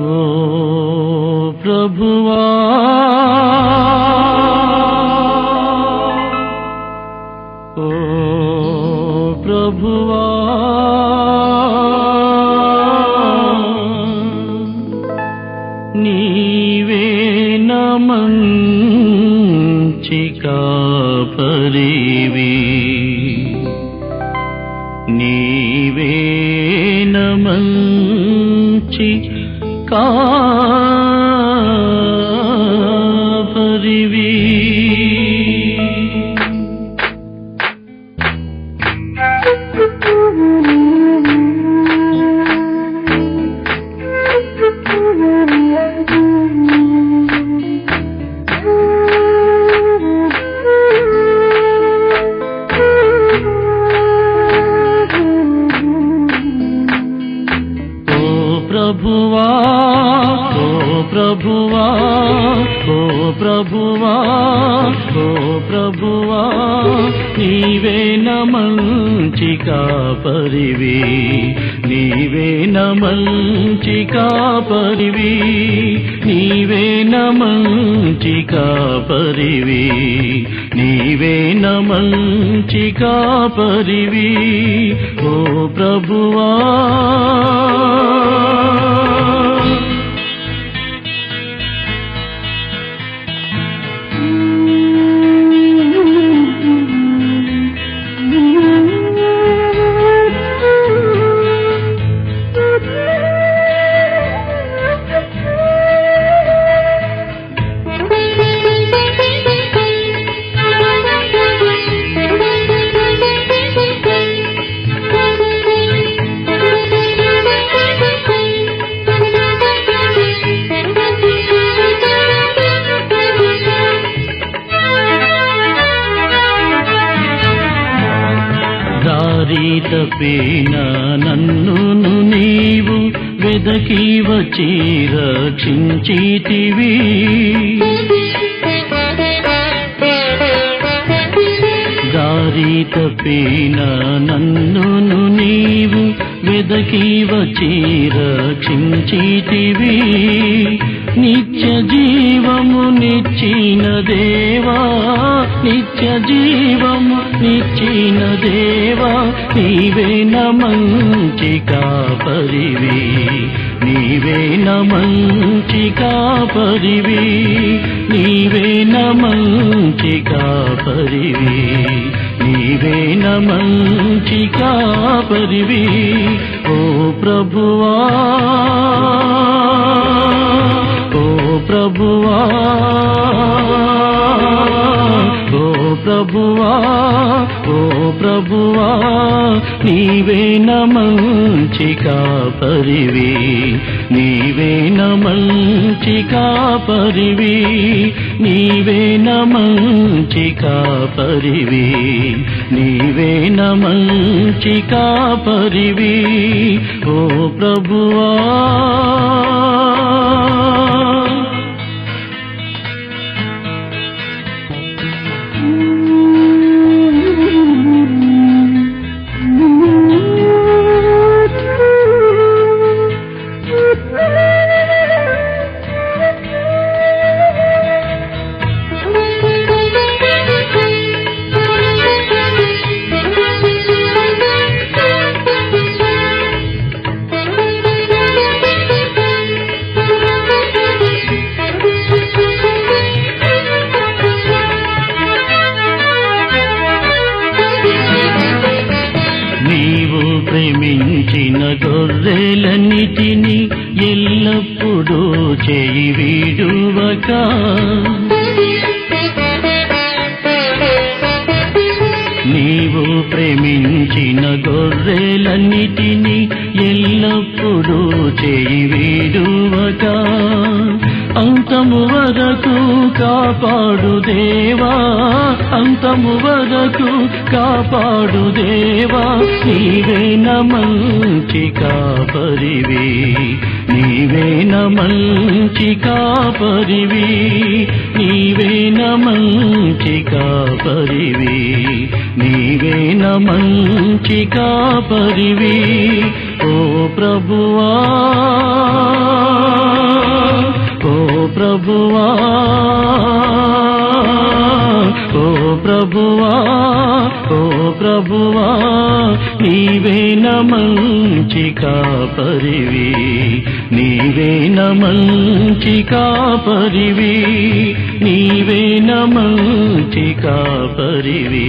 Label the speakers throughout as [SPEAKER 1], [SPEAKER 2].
[SPEAKER 1] ఓ ప్రభువా ఓ ప్రభువా నీవే నమంచి కాపరివి నీవే నమంచి కాపరివి ప్రభువా ఓ ప్రభువా ఓ ప్రభువా ఓ ప్రభువా నీవే నమంచి కాపరివి నీవే నమంచి కాపరివి నీవే నమంచి కాపరివి నీవే నమంచి కాపరివి ఓ ప్రభువా దారి తప్పిన నన్నును నీవు వెదకి వచ్చి రక్షించితివి దారి తప్పిన నన్నును నీవు వెదకి వచ్చి రక్షించితివి నిత్య జీవము నిచ్చిన దేవా నిత్య జీవము నిచ్చిన దేవా నీవే నమంచి కాపరివి నీవే నమంచి కాపరివి నీవే నమంచి కాపరివి నీవే నమంచి కాపరివి ఓ ప్రభువా ఓ ప్రభువా ఓ ప్రభువా ఓ ప్రభువా నీవే నమంచి కాపరివి నీవే నమంచి కాపరివి నీవే నమంచి కాపరివి నీవే నమంచి కాపరివి ఓ ప్రభువా నీవు ప్రేమించిన గొర్రెలన్నిటిని ఎల్లప్పుడూ చేయి వీడువక నీవు ప్రేమించిన గొర్రెలన్నిటిని ఎల్లప్పుడూ చేయి వీడువక అంతము వరకు కాపాడు దేవా అంతము వరకు కాపాడు దేవా నీవే నమంచి కాపరివి నీవే నమంచి కాపరివి నీవే నమంచి కాపరివి నీవే నమంచి కాపరివి ఓ ప్రభువా ఓ ప్రభువా ఓ ప్రభువా ఓ ప్రభువా నీవేన మంచి కాపరివి నీవేన మంచి కాపరివి నీవేన మంచి కాపరివి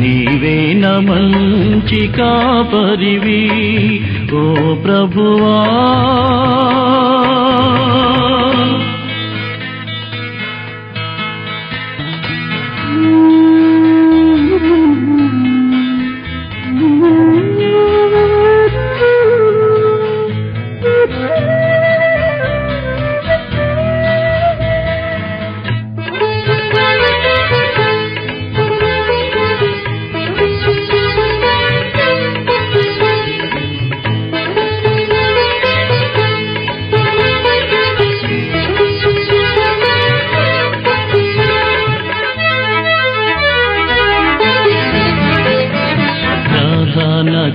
[SPEAKER 1] నీవేన మంచి కాపరివి ఓ ప్రభువా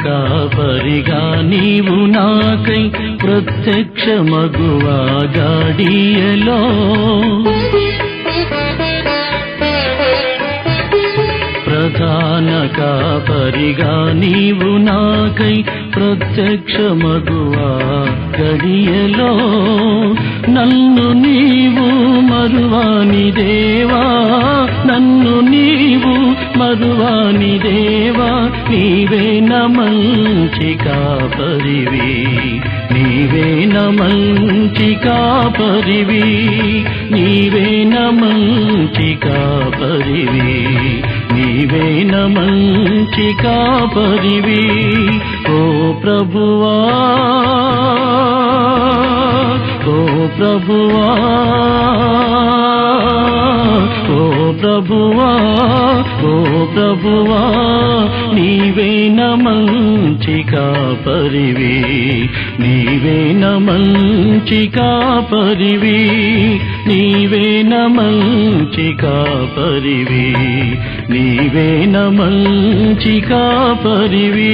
[SPEAKER 1] కాపరిగా నీవు నాకై ప్రత్యక్షమగువా గాడియలో ప్రధాన కాపరిగా నీవు నాకై ప్రత్యక్షమగువా గడియలో నన్ను నీవు మరువాని దేవా నన్ను నీవు మరువాని దేవా నీవేన మంచి కాపరివి నీవేన మంచి కాపరివి నీవేన మంచి కాపరివి నీవేన మంచి కాపరివి ఓ ప్రభువా ఓ ప్రభువా ఓ ప్రభువా ఓ ప్రభువా నీవేన మంచి కాపరివి నీవేన మంచి కాపరివి నీవేన మంచి కాపరివి నీవేన మంచి కాపరివి